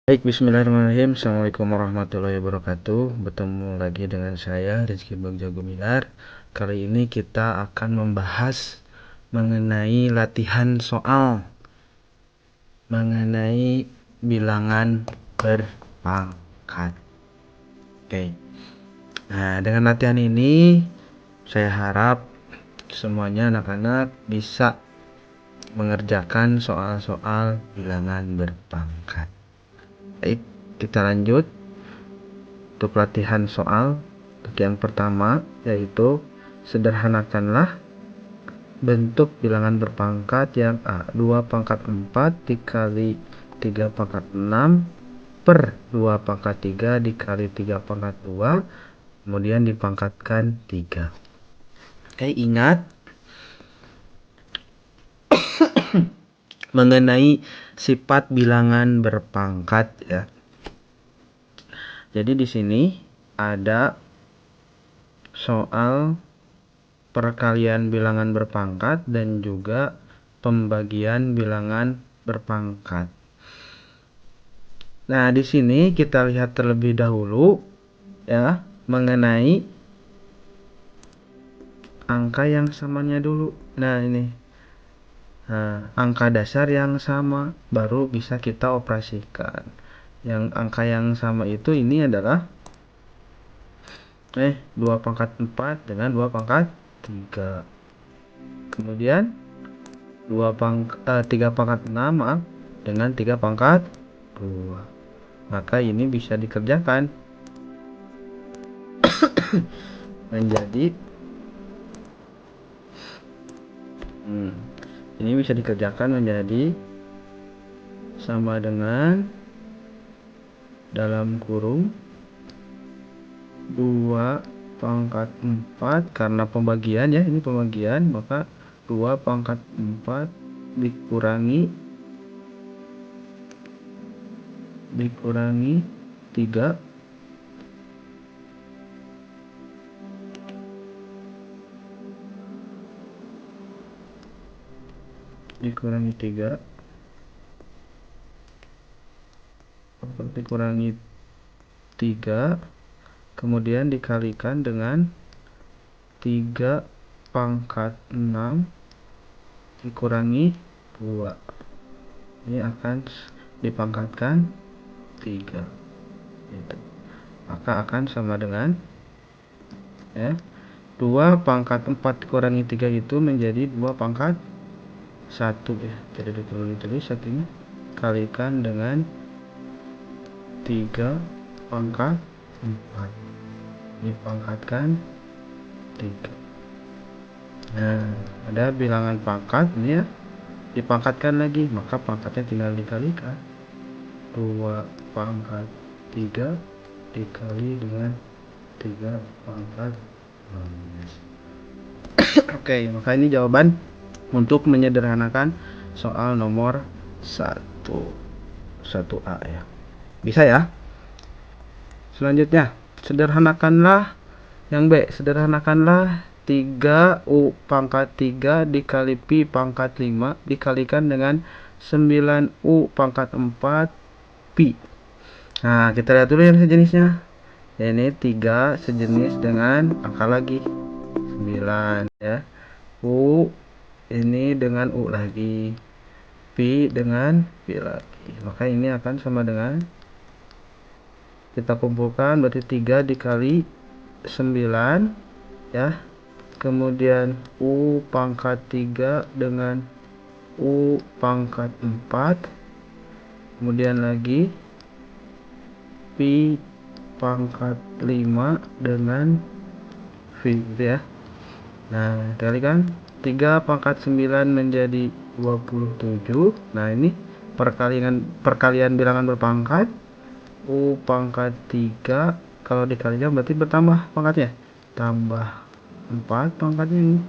Baik, bismillahirrahmanirrahim. Assalamualaikum warahmatullahi wabarakatuh. Bertemu lagi dengan saya, Rizky Bagja Gumilar. Kali ini kita akan membahas mengenai latihan soal mengenai bilangan berpangkat. Oke. Nah, dengan latihan ini saya harap semuanya anak-anak bisa mengerjakan soal-soal bilangan berpangkat. Baik, kita lanjut untuk latihan soal. Untuk yang pertama yaitu sederhanakanlah bentuk bilangan berpangkat yang A. 2 pangkat 4 dikali 3 pangkat 6 per 2 pangkat 3 dikali 3 pangkat 2 kemudian dipangkatkan 3. Oke, ingat mengenai sifat bilangan berpangkat ya. Jadi di sini ada soal perkalian bilangan berpangkat dan juga pembagian bilangan berpangkat. Nah, di sini kita lihat terlebih dahulu ya mengenai angka yang samanya dulu. Nah, ini. Nah, angka dasar yang sama baru bisa kita operasikan. Yang angka yang sama itu ini adalah 2 pangkat 4 dengan 2 pangkat 3. Kemudian 3 pangkat 6 maaf, dengan 3 pangkat 2. Maka ini bisa dikerjakan menjadi ini bisa dikerjakan menjadi sama dengan dalam kurung 2 pangkat 4 karena pembagian ya, ini pembagian, maka 2 pangkat 4 dikurangi 3 dikurangi 3 kemudian dikalikan dengan 3 pangkat 6 dikurangi 2. Ini akan dipangkatkan 3 gitu. Maka akan sama dengan 2 pangkat 4 dikurangi 3 itu menjadi 2 pangkat 1 ya. Jadi ditulis satunya kalikan dengan 3 pangkat 4 dipangkatkan 3. Nah, ada bilangan pangkat ini ya, dipangkatkan lagi, maka pangkatnya tinggal dikalikan 2 pangkat 3 dikali dengan 3 pangkat 6. Oke, maka ini jawaban untuk menyederhanakan soal nomor 1A ya. Bisa ya? Selanjutnya, sederhanakanlah yang B. Sederhanakanlah 3U pangkat 3 dikali Pi pangkat 5 dikalikan dengan 9U pangkat 4 Pi. Nah, kita lihat dulu yang sejenisnya. Ini 3 sejenis dengan angka lagi 9 ya. U ini dengan U lagi, Pi dengan Pi lagi. Maka ini akan sama dengan, kita kumpulkan berarti 3 dikali 9 ya. Kemudian U pangkat 3 dengan U pangkat 4. Kemudian lagi Pi pangkat 5 dengan V gitu ya. Nah, kalikan 3 pangkat 9 menjadi 27. Nah, ini perkalian bilangan berpangkat. U pangkat 3 kalau dikalikan berarti bertambah pangkatnya. Tambah 4 pangkatnya ini.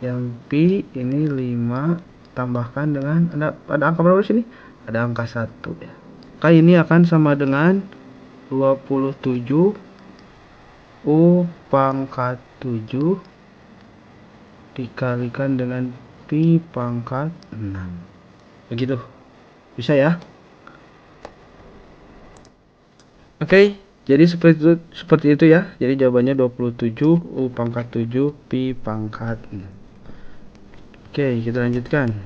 Yang Pi ini 5 tambahkan dengan ada angka berapa di sini? Ada angka 1 ya. Maka ini akan sama dengan 27 U pangkat 7 dikalikan dengan Pi pangkat 6. Begitu. Bisa ya? Oke, jadi seperti itu ya. Jadi jawabannya 27 U pangkat 7 Pi pangkat 6. Oke, kita lanjutkan.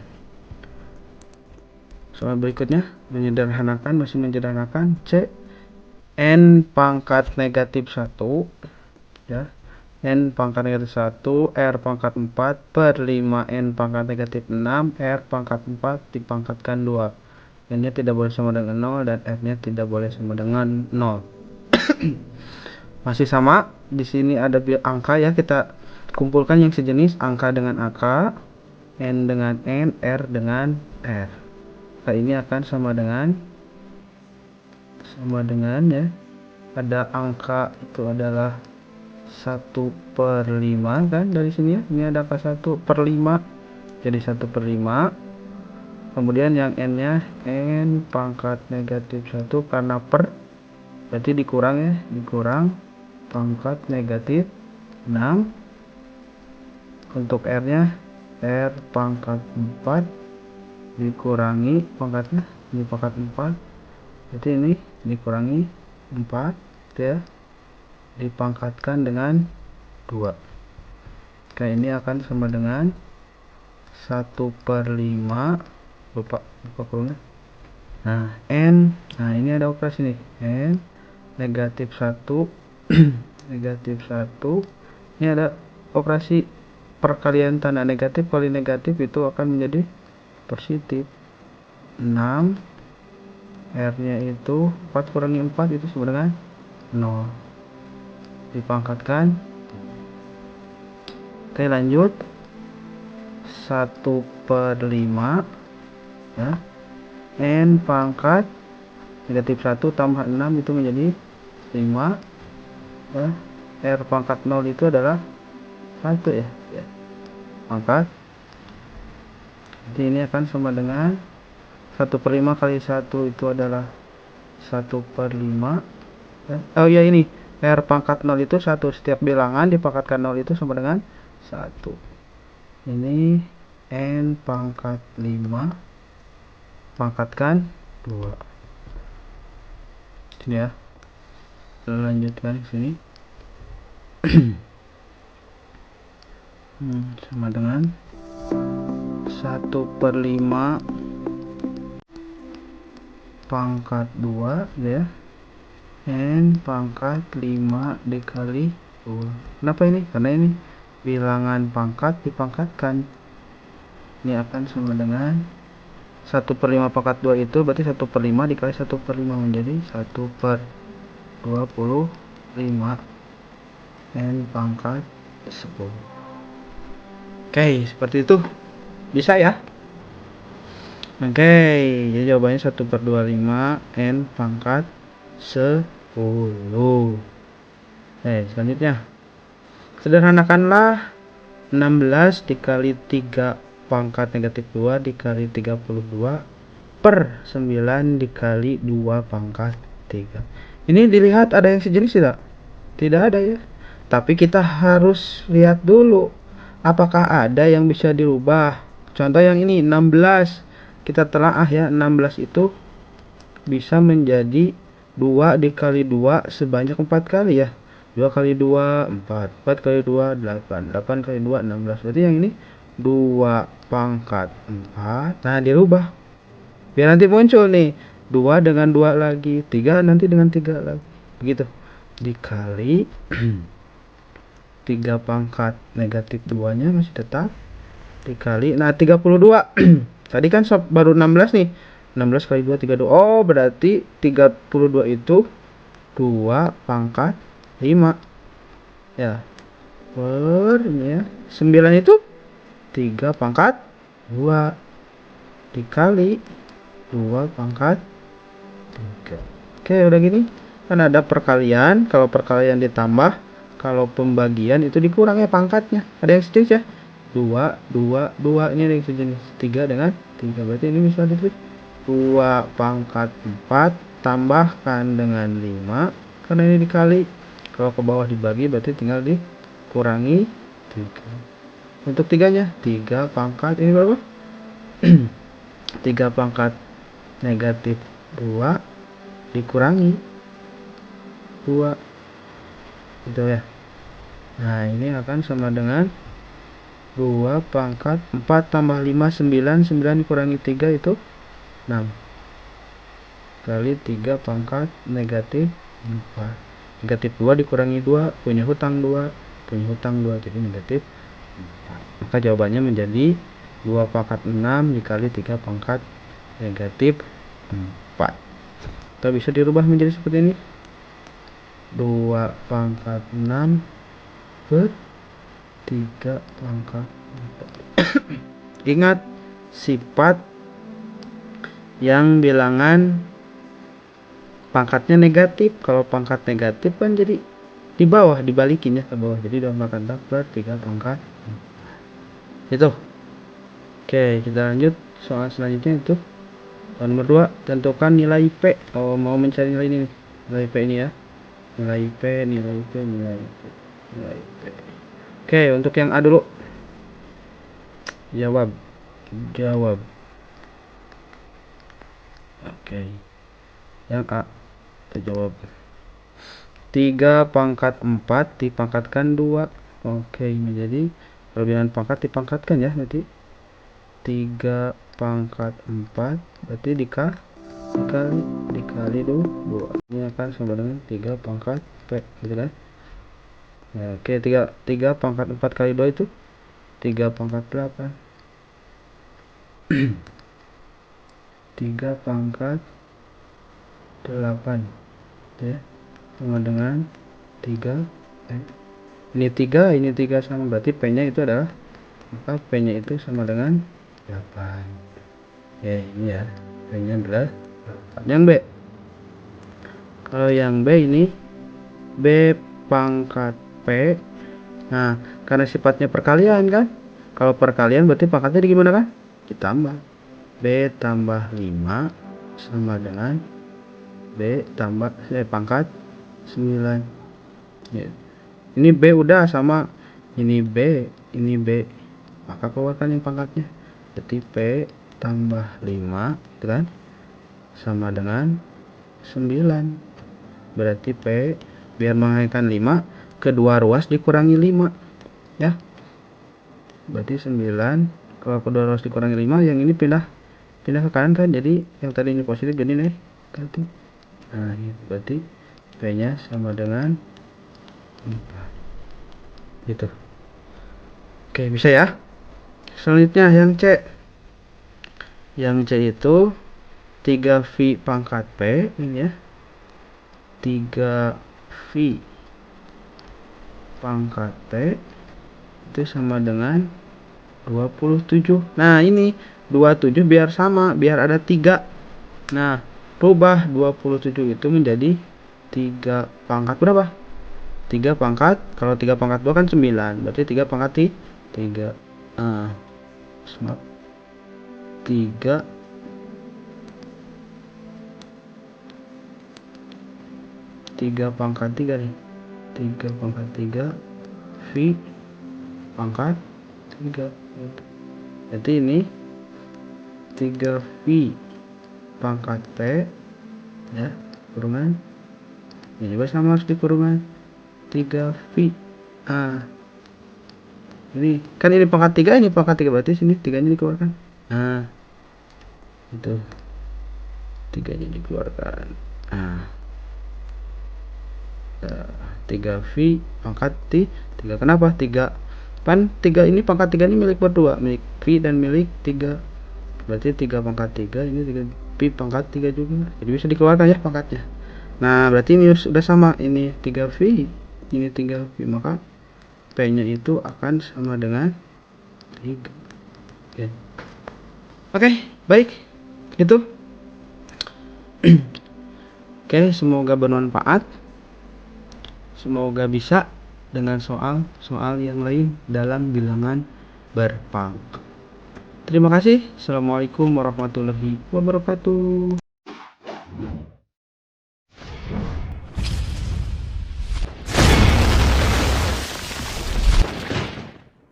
Soal berikutnya, masih menyederhanakan. C, N pangkat negatif 1 ya. N pangkat negatif 1 R pangkat 4 per 5 N pangkat negatif 6 R pangkat 4 dipangkatkan 2. N nya tidak boleh sama dengan 0 dan R nya tidak boleh sama dengan 0. Masih sama, di sini ada angka ya, kita kumpulkan yang sejenis, angka dengan angka, N dengan N, R dengan R. Nah, ini akan sama dengan ya, ada angka itu adalah 1/5 kan dari sini ya, ini ada angka 1/5, jadi 1/5. Kemudian yang N nya N pangkat negatif 1 karena per, berarti dikurang ya, dikurang pangkat negatif 6. Untuk R nya R pangkat 4 dikurangi pangkatnya, ini pangkat 4, jadi ini dikurangi 4 ya, dipangkatkan dengan 2. Oke, ini akan sama dengan 1/5, lupa kurungnya. Nah, N, nah ini ada operasi nih, N negatif 1 negatif 1, ini ada operasi perkalian tanda negatif kali negatif, itu akan menjadi positif. 6 R nya itu 4 kurangi 4 itu sama dengan 0, dipangkatkan. Oke, lanjut. 1/5 ya, N pangkat negatif 1 tambah 6 itu menjadi 5 ya. R pangkat 0 itu adalah 1 ya, pangkat. Jadi ini akan sama dengan 1/5 kali 1 itu adalah 1/5 ya. Oh ya, ini R pangkat 0 itu 1, setiap bilangan dipangkatkan 0 itu sama dengan 1. Ini N pangkat 5 pangkatkan 2. Sini ya, kita lanjutkan ke sini. Sama dengan 1/5 pangkat 2 ya, N pangkat 5 dikali 2. Kenapa ini? Karena ini bilangan pangkat dipangkatkan. Ini akan sama dengan 1/5 pangkat 2 itu berarti 1/5 dikali 1/5 menjadi 1/25 N pangkat 10. Oke, seperti itu. Bisa ya? Oke, jadi jawabannya 1/25 N pangkat 10. Selanjutnya, sederhanakanlah 16 dikali 3 pangkat negatif 2 dikali 32 per 9 dikali 2 pangkat 3. Ini dilihat ada yang sejenis tidak? Tidak ada ya. Tapi kita harus lihat dulu apakah ada yang bisa dirubah. Contoh yang ini 16, kita telaah ya, 16 itu bisa menjadi 2 dikali 2 sebanyak 4 kali ya. 2 kali 2 4, 4 kali 2 8, 8 kali 2 16. Berarti yang ini 2 pangkat 4. Nah, dirubah biar nanti muncul nih 2 dengan 2 lagi, 3 nanti dengan 3 lagi, begitu, dikali 3 pangkat negatif 2 nya masih tetap dikali, nah 32. Tadi kan baru 16 nih, 16 kali 2 32. Oh, berarti 32 itu 2 pangkat 5 ya, per ini ya. 9 itu 3 pangkat 2 dikali 2 pangkat 3. Oke, udah gini kan ada perkalian. Kalau perkalian ditambah, kalau pembagian itu dikurang ya pangkatnya. Ada yang sejenis ya, 2 2 2, ini ada yang sejenis 3 dengan 3. Berarti ini bisa ditulis 2 pangkat 4 tambahkan dengan 5, karena ini dikali. Kalau ke bawah dibagi berarti tinggal dikurangi 3. Untuk 3 nya 3 pangkat ini berapa? 3 pangkat negatif 2 dikurangi 2 gitu ya. Nah ini akan sama dengan 2 pangkat 4 tambah 5 9, 9 dikurangi 3 itu 6 kali 3 pangkat negatif 4. Negatif 2 dikurangi 2 punya hutang 2, punya hutang 2, jadi negatif 4. Maka jawabannya menjadi 2 pangkat 6 dikali 3 pangkat negatif 4. Atau bisa dirubah menjadi seperti ini, 2 pangkat 6 per 3 pangkat 4. Ingat sifat yang bilangan pangkatnya negatif. Kalau pangkat negatif kan jadi di bawah, dibalikin ya ke bawah, jadi 2 pangkat 4 per 3 pangkat 4 itu. Oke, kita lanjut soal selanjutnya, itu soal nomor 2. Tentukan nilai P. Mau mencari nilai ini nih. Nilai P ini ya, nilai P, nilai P, nilai P, nilai P. Oke, untuk yang A dulu, jawab. Oke, yang A kita jawab 3 pangkat 4 dipangkatkan 2. Oke, menjadi perbedaan pangkat dipangkatkan ya, nanti 3 pangkat 4 berarti dikali 2. Ini akan sama dengan 3 pangkat P gitu kan. Nah, oke, 3 pangkat 4 kali 2 itu 3 pangkat 8. 3 pangkat 8 ya, sama dengan 3 ini 3 sama, berarti P nya itu adalah, maka P nya itu sama dengan 8 ya. Ini ya, P nya adalah 8. Yang B, kalau yang B ini B pangkat P. Nah, karena sifatnya perkalian kan, kalau perkalian berarti pangkatnya gimana kan, ditambah. B tambah 5 sama dengan B tambah pangkat 9 ya. Ini B udah sama, ini B, ini B, maka keluarkan yang pangkatnya, jadi P tambah 5 gitu kan, sama dengan 9. Berarti P, biar menghasilkan 5, kedua ruas dikurangi 5 ya, berarti 9. Kalau kedua ruas dikurangi 5, yang ini pindah ke kanan kan, jadi yang tadi ini positif jadi negatif. Nah ini berarti P nya sama dengan 4 gitu. Oke, bisa ya. Selanjutnya yang C. Yang C itu 3V pangkat P ini ya, 3V pangkat P itu sama dengan 27. Nah ini 27 biar sama, biar ada 3. Nah rubah 27 itu menjadi 3 pangkat berapa? 3 pangkat, kalau 3 pangkat 2 kan 9, berarti 3 pangkat 3. Maaf, 3 pangkat 3 nih, 3 pangkat 3 V pangkat 3. Jadi ini 3V pangkat P ya, kurungan ini juga sama, harus dikurungan 3V. Ini kan ini pangkat 3, ini pangkat 3, berarti sini 3 nya dikeluarkan. Nah itu 3 nya dikeluarkan. 3V pangkat 3. Kenapa 3? Kan 3 ini pangkat 3 ini milik berdua, milik V dan milik 3. Berarti 3 pangkat 3 ini 3 V pangkat 3 juga. Jadi bisa dikeluarkan ya pangkatnya. Nah, berarti ini sudah sama, ini 3V, ini 3V, maka P nya itu akan sama dengan 3. Oke, baik. Itu. Oke, semoga bermanfaat. Semoga bisa dengan soal-soal yang lain dalam bilangan berpangkat. Terima kasih. Assalamualaikum warahmatullahi wabarakatuh.